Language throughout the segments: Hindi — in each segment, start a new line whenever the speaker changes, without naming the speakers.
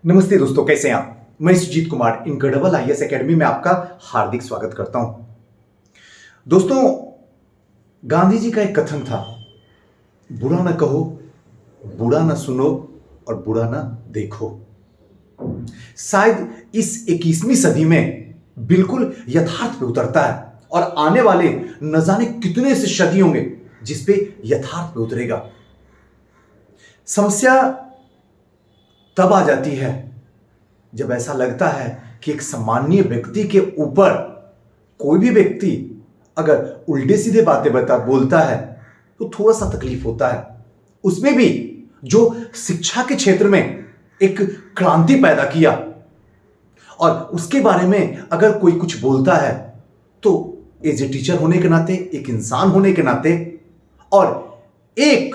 नमस्ते दोस्तों, कैसे हैं आप। मैं Sujeet Kumar incredible IAS academy में आपका हार्दिक स्वागत करता हूं। दोस्तों, गांधी जी का एक कथन था, बुरा ना कहो, बुरा ना सुनो और बुरा ना देखो। शायद इस 21वीं सदी में बिल्कुल यथार्थ पे उतरता है और आने वाले न जाने कितने से सदी होंगे जिस पे यथार्थ पे उतरेगा। समस्या तब आ जाती है जब ऐसा लगता है कि एक सामान्य व्यक्ति के ऊपर कोई भी व्यक्ति अगर उल्टे सीधे बातें बोलता है तो थोड़ा सा तकलीफ होता है। उसमें भी जो शिक्षा के क्षेत्र में एक क्रांति पैदा किया और उसके बारे में अगर कोई कुछ बोलता है तो एज ए टीचर होने के नाते, एक इंसान होने के नाते और एक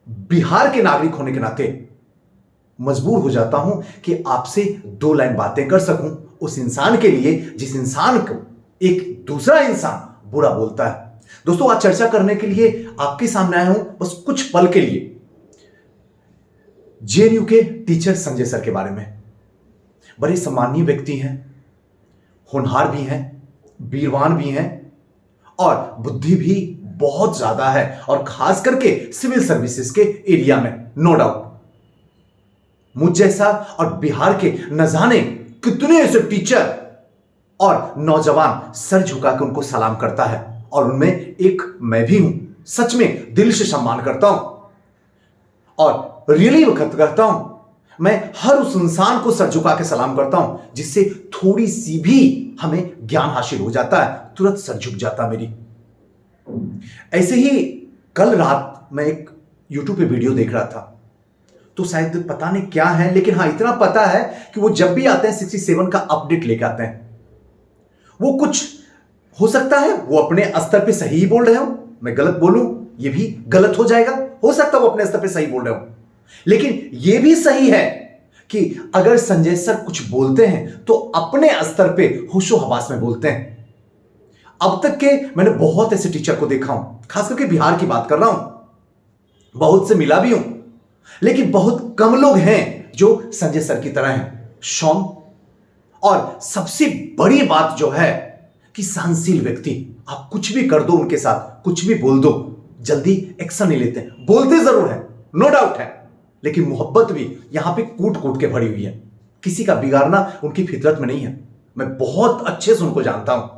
बिहार के नागरिक होने के नाते मजबूर हो जाता हूं कि आपसे दो लाइन बातें कर सकूं उस इंसान के लिए जिस इंसान को एक दूसरा इंसान बुरा बोलता है। दोस्तों, आज चर्चा करने के लिए आपके सामने आया हूं बस कुछ पल के लिए जेएनयू के टीचर संजय सर के बारे में। बड़े सम्मानीय व्यक्ति हैं, होनहार भी हैं, वीरवान भी हैं और बुद्धि भी बहुत ज्यादा है और खास करके सिविल सर्विसेज के एरिया में नो डाउट। मुझ जैसा और बिहार के न जाने कितने ऐसे टीचर और नौजवान सर झुका के उनको सलाम करता है और उनमें एक मैं भी हूं। सच में दिल से सम्मान करता हूं और रियली वक्त करता हूं। मैं हर उस इंसान को सर झुका के सलाम करता हूं जिससे थोड़ी सी भी हमें ज्ञान हासिल हो जाता है, तुरंत सर झुक जाता मेरी। ऐसे ही कल रात मैं एक यूट्यूब पे वीडियो देख रहा था तो शायद पता नहीं क्या है, लेकिन हाँ इतना पता है कि वो जब भी आते हैं 67 का अपडेट लेके आते हैं। वो कुछ हो सकता है वो अपने स्तर पे सही बोल रहे हो, मैं गलत बोलूं ये भी गलत हो जाएगा, हो सकता है वो अपने स्तर पे सही बोल रहे हो, लेकिन ये भी सही है कि अगर संजय सर कुछ बोलते हैं तो अपने स्तर पे होशो हवास में बोलते हैं। अब तक के मैंने बहुत ऐसे टीचर को देखा हूं, खास करके बिहार की बात कर रहा हूं, बहुत से मिला भी हूं, लेकिन बहुत कम लोग हैं जो संजय सर की तरह हैं, शौम। और सबसे बड़ी बात जो है कि सहनशील व्यक्ति, आप कुछ भी कर दो उनके साथ, कुछ भी बोल दो, जल्दी एक्शन नहीं लेते। बोलते जरूर है, नो डाउट है, लेकिन मोहब्बत भी यहां पे कूट कूट के भरी हुई है। किसी का बिगाड़ना उनकी फितरत में नहीं है, मैं बहुत अच्छे से उनको जानता हूं।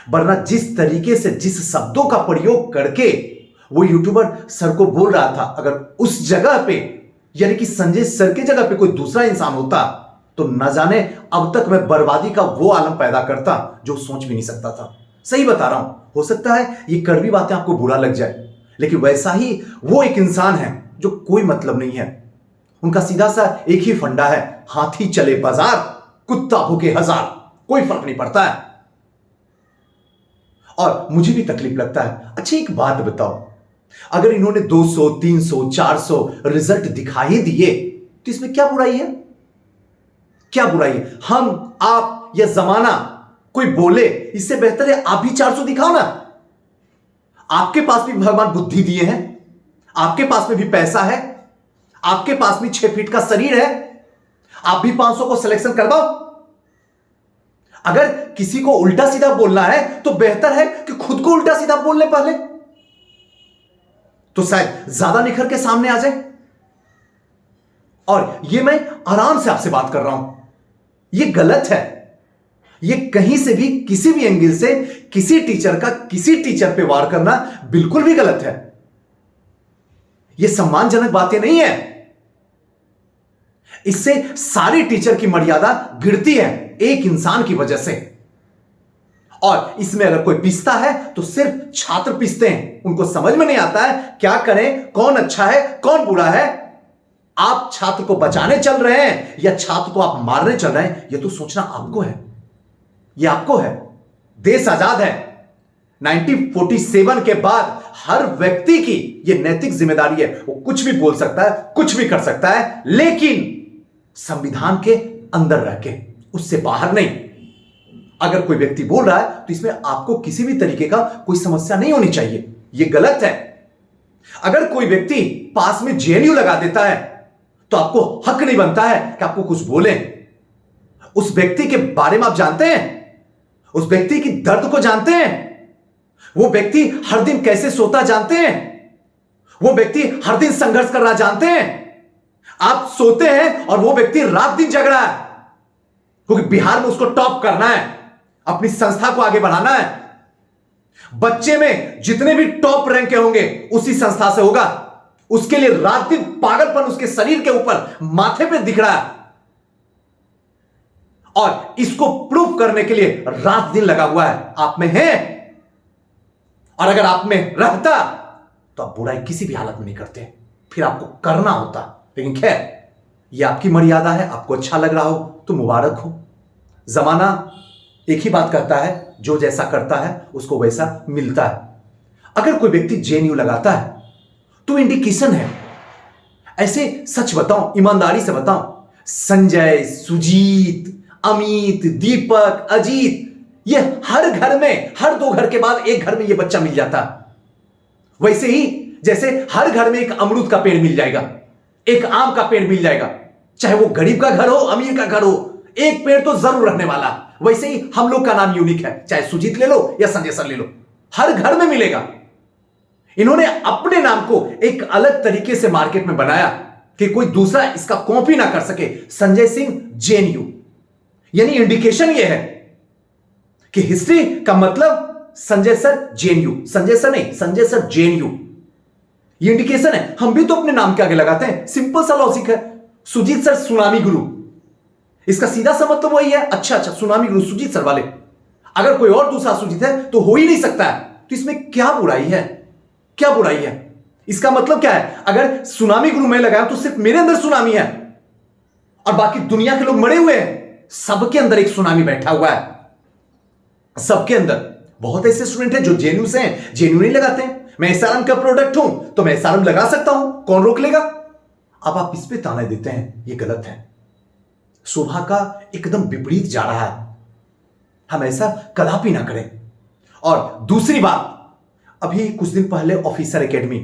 वरना जिस तरीके से जिस शब्दों का प्रयोग करके वो यूट्यूबर सर को बोल रहा था, अगर उस जगह पे यानी कि संजय सर की जगह पे कोई दूसरा इंसान होता तो न जाने अब तक मैं बर्बादी का वो आलम पैदा करता जो सोच भी नहीं सकता था। सही बता रहा हूं, हो सकता है ये कड़वी बातें आपको बुरा लग जाए, लेकिन वैसा ही वो एक इंसान है जो कोई मतलब नहीं है। उनका सीधा सा एक ही फंडा है, हाथी चले बाजार, कुत्ता भूखे हजार, कोई फर्क नहीं पड़ता है। और मुझे भी तकलीफ लगता है। अच्छा एक बात बताओ, अगर इन्होंने 200, 300, 400 रिजल्ट दिखा ही दिए तो इसमें क्या बुराई है? क्या बुराई है? हम, आप या जमाना कोई बोले, इससे बेहतर है आप भी 400 दिखाओ ना। आपके पास भी भगवान बुद्धि दिए हैं, आपके पास में भी पैसा है, आपके पास भी 6 फीट का शरीर है, आप भी 500 को सिलेक्शन करवाओ। अगर किसी को उल्टा सीधा बोलना है तो बेहतर है कि खुद को उल्टा सीधा बोल ले पहले, तो शायद ज्यादा निखर के सामने आ जाए। और ये मैं आराम से आपसे बात कर रहा हूं, ये गलत है। ये कहीं से भी किसी भी एंगल से किसी टीचर का किसी टीचर पे वार करना बिल्कुल भी गलत है। ये सम्मानजनक बातें नहीं है। इससे सारी टीचर की मर्यादा गिरती है एक इंसान की वजह से। और इसमें अगर कोई पिसता है तो सिर्फ छात्र पिसते हैं, उनको समझ में नहीं आता है क्या करें, कौन अच्छा है कौन बुरा है। आप छात्र को बचाने चल रहे हैं या छात्र को आप मारने चल रहे हैं, यह तो सोचना आपको है, यह आपको है। देश आजाद है। 1947 के बाद हर व्यक्ति की यह नैतिक जिम्मेदारी है, वो कुछ भी बोल सकता है, कुछ भी कर सकता है, लेकिन संविधान के अंदर रह के, उससे बाहर नहीं। अगर कोई व्यक्ति बोल रहा है तो इसमें आपको किसी भी तरीके का कोई समस्या नहीं होनी चाहिए, यह गलत है। अगर कोई व्यक्ति पास में जेएनयू लगा देता है तो आपको हक नहीं बनता है कि आपको कुछ बोलें। उस व्यक्ति के बारे में आप जानते हैं, उस व्यक्ति की दर्द को जानते हैं, वो व्यक्ति हर दिन कैसे सोता जानते हैं, वो व्यक्ति हर दिन संघर्ष कर रहा जानते हैं। आप सोते हैं और वो व्यक्ति रात दिन जग रहा है, क्योंकि बिहार में उसको टॉप करना है, अपनी संस्था को आगे बढ़ाना है। बच्चे में जितने भी टॉप रैंक के होंगे उसी संस्था से होगा। उसके लिए रात दिन पागलपन उसके शरीर के ऊपर, माथे पे दिख रहा है, और इसको प्रूफ करने के लिए रात दिन लगा हुआ है। आप में है, और अगर आप में रहता तो आप बुराई किसी भी हालत में नहीं करते, फिर आपको करना होता। लेकिन खैर, यह आपकी मर्यादा है, आपको अच्छा लग रहा हो तो मुबारक हो। जमाना एक ही बात करता है, जो जैसा करता है उसको वैसा मिलता है। अगर कोई व्यक्ति जेएनयू लगाता है तो इंडिकेशन है। ऐसे सच बताओ, ईमानदारी से बताओ, संजय, सुजीत, अमित, दीपक, अजीत, ये हर घर में, हर 2 घर के बाद एक घर में ये बच्चा मिल जाता। वैसे ही जैसे हर घर में एक अमरूद का पेड़ मिल जाएगा, एक आम का पेड़ मिल जाएगा, चाहे वो गरीब का घर हो, अमीर का घर हो, एक पेड़ तो जरूर रहने वाला। वैसे ही हम लोग का नाम यूनिक है, चाहे सुजीत ले लो या संजय सर ले लो, हर घर में मिलेगा। इन्होंने अपने नाम को एक अलग तरीके से मार्केट में बनाया कि कोई दूसरा इसका कॉपी ना कर सके। संजय सिंह जेएनयू, यानी इंडिकेशन यह है कि हिस्ट्री का मतलब Sanjay sir JNU, Sanjay sir नहीं, संजय सर जेएनयू, ये इंडिकेशन है। हम भी तो अपने नाम के आगे लगाते हैं, सिंपल सा लॉजिक है। सुजीत सर सुनामी गुरु, इसका सीधा सा मतलब वही है। अच्छा, सुनामी गुरु सुजीत सर वाले, अगर कोई और दूसरा सुजीत है तो हो ही नहीं सकता है, तो इसमें क्या बुराई है? क्या बुराई है? इसका मतलब क्या है? अगर सुनामी गुरु मैं लगाया तो सिर्फ मेरे अंदर सुनामी है और बाकी दुनिया के लोग मरे हुए हैं। सबके अंदर एक सुनामी बैठा हुआ है, सबके अंदर। बहुत ऐसे स्टूडेंट हैं जो जेएनयू से हैं, जेएनयू नहीं लगाते हैं। मैं एसआरएम का प्रोडक्ट हूं तो मैं एसआरएम लगा सकता हूं, कौन रोक लेगा? अब आप इस पे ताने देते हैं, ये गलत है। शोभा का एकदम विपरीत जा रहा है, हम ऐसा कदापि ना करें। और दूसरी बात, अभी कुछ दिन पहले ऑफिसर एकेडमी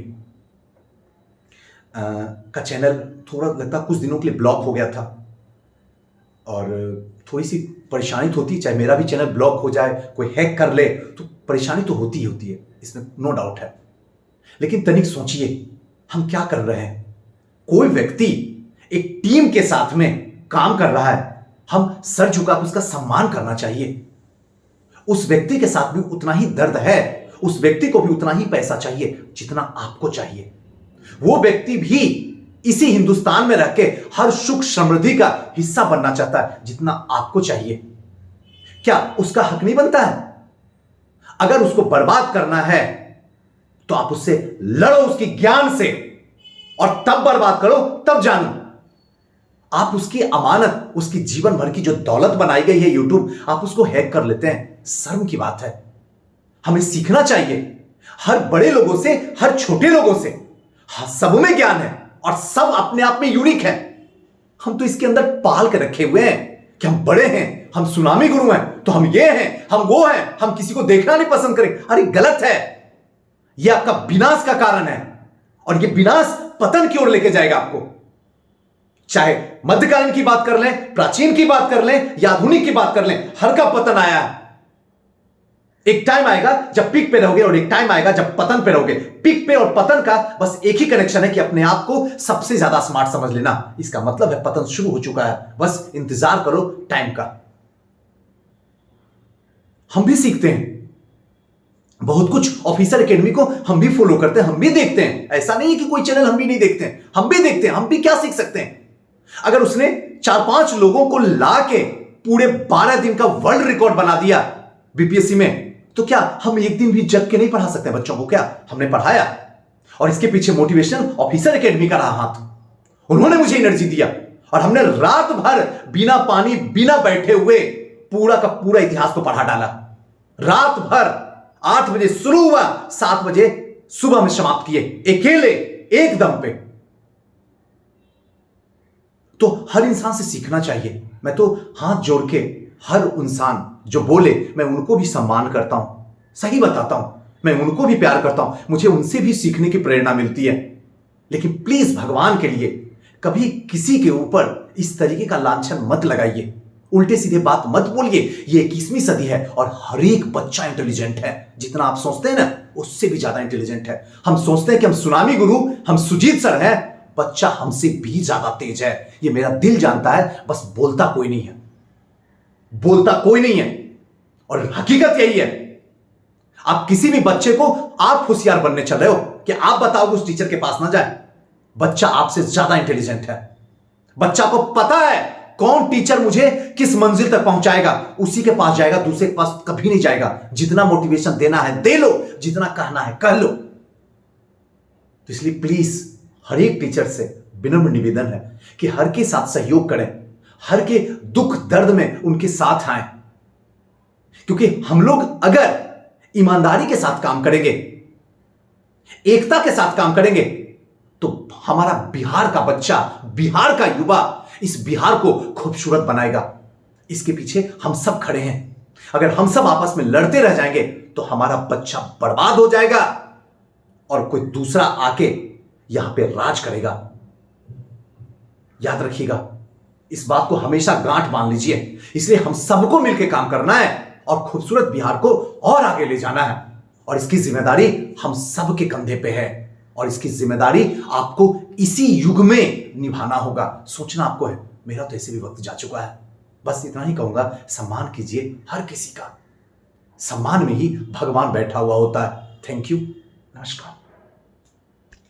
का चैनल थोड़ा लगता कुछ दिनों के लिए ब्लॉक हो गया था, और थोड़ी सी परेशानी तो होती है, चाहे मेरा भी चैनल ब्लॉक हो जाए, कोई हैक कर ले तो परेशानी तो होती ही होती है, इसमें नो डाउट है। लेकिन तनिक सोचिए हम क्या कर रहे हैं। कोई व्यक्ति एक टीम के साथ में काम कर रहा है, हम सर झुकाकर उसका सम्मान करना चाहिए। उस व्यक्ति के साथ भी उतना ही दर्द है, उस व्यक्ति को भी उतना ही पैसा चाहिए जितना आपको चाहिए। वो व्यक्ति भी इसी हिंदुस्तान में रह के हर सुख समृद्धि का हिस्सा बनना चाहता है जितना आपको चाहिए। क्या उसका हक नहीं बनता है? अगर उसको बर्बाद करना है तो आप उससे लड़ो, उसकी ज्ञान से, और तब बर्बाद करो, तब जानो। आप उसकी अमानत, उसकी जीवन भर की जो दौलत बनाई गई है यूट्यूब, आप उसको हैक कर लेते हैं। शर्म की बात है। हमें सीखना चाहिए हर बड़े लोगों से, हर छोटे लोगों से। सब में ज्ञान है और सब अपने आप में यूनिक है। हम तो इसके अंदर पाल के रखे हुए हैं कि हम बड़े हैं, हम सुनामी गुरु हैं, तो हम ये हैं, हम वो हैं, हम किसी को देखना नहीं पसंद करें। अरे गलत है, यह आपका विनाश का कारण है, और यह विनाश पतन की ओर लेके जाएगा आपको। चाहे मध्यकालीन की बात कर लें, प्राचीन की बात कर लें या आधुनिक की बात कर लें, हर का पतन आया है। एक टाइम आएगा जब पीक पे रहोगे और एक टाइम आएगा जब पतन पे रहोगे। पीक पे और पतन का बस एक ही कनेक्शन है कि अपने आप को सबसे ज्यादा स्मार्ट समझ लेना। इसका मतलब है पतन शुरू हो चुका है, बस इंतजार करो टाइम का। हम भी सीखते हैं बहुत कुछ, ऑफिसर एकेडमी को हम भी फॉलो करते हैं, हम भी देखते हैं। ऐसा नहीं है कि कोई चैनल हम भी नहीं देखते हैं, हम भी देखते हैं। हम भी क्या सीख सकते हैं? अगर उसने 4-5 लोगों को ला के पूरे 12 दिन का वर्ल्ड रिकॉर्ड बना दिया बीपीएससी में, तो क्या हम एक दिन भी जग के नहीं पढ़ा सकते बच्चों को? क्या हमने पढ़ाया, और इसके पीछे मोटिवेशन ऑफिसर एकेडमी का रहा हाथ। उन्होंने मुझे एनर्जी दिया और हमने रात भर बिना पानी, बिना बैठे हुए पूरा का पूरा इतिहास को पढ़ा डाला। रात भर 8 बजे शुरू हुआ, 7 बजे सुबह में समाप्त किए, अकेले एक दम पे। तो हर इंसान से सीखना चाहिए। मैं तो हाथ जोड़ के हर इंसान जो बोले, मैं उनको भी सम्मान करता हूं, सही बताता हूं, मैं उनको भी प्यार करता हूं, मुझे उनसे भी सीखने की प्रेरणा मिलती है। लेकिन प्लीज भगवान के लिए कभी किसी के ऊपर इस तरीके का लांछन मत लगाइए, उल्टे सीधे बात मत बोलिए। ये 21वीं सदी है और हर एक बच्चा इंटेलिजेंट है। जितना आप सोचते हैं ना, उससे भी ज्यादा इंटेलिजेंट है। हम सोचते हैं कि हम सुनामी गुरु, हम सुजीत सर हैं, बच्चा हमसे भी ज्यादा तेज है। ये मेरा दिल जानता है, बस बोलता कोई नहीं है, बोलता कोई नहीं है। और हकीकत यही है, आप किसी भी बच्चे को आप होशियार बनने चल रहे हो कि आप बताओगे उस टीचर के पास ना जाए। बच्चा आपसे ज्यादा इंटेलिजेंट है। बच्चा को पता है कौन टीचर मुझे किस मंजिल तक पहुंचाएगा, उसी के पास जाएगा, दूसरे के पास कभी नहीं जाएगा। जितना मोटिवेशन देना है दे लो, जितना कहना है कह लो। तो इसलिए प्लीज हर एक टीचर से विनम्र निवेदन है कि हर के साथ सहयोग करें, हर के दुख दर्द में उनके साथ आए। क्योंकि हम लोग अगर ईमानदारी के साथ काम करेंगे, एकता के साथ काम करेंगे, तो हमारा बिहार का बच्चा, बिहार का युवा इस बिहार को खूबसूरत बनाएगा। इसके पीछे हम सब खड़े हैं। अगर हम सब आपस में लड़ते रह जाएंगे तो हमारा बच्चा बर्बाद हो जाएगा और कोई दूसरा आके यहां पे राज करेगा। याद रखिएगा, इस बात को हमेशा गांठ बांध लीजिए। इसलिए हम सबको मिलकर काम करना है और खूबसूरत बिहार को और आगे ले जाना है। और इसकी जिम्मेदारी हम सब के कंधे पे है और इसकी जिम्मेदारी आपको इसी युग में निभाना होगा। सोचना आपको है। मेरा तो ऐसे भी वक्त जा चुका है। बस इतना ही कहूंगा, सम्मान कीजिए हर किसी का। सम्मान में ही भगवान बैठा हुआ होता है। थैंक यू, नमस्कार।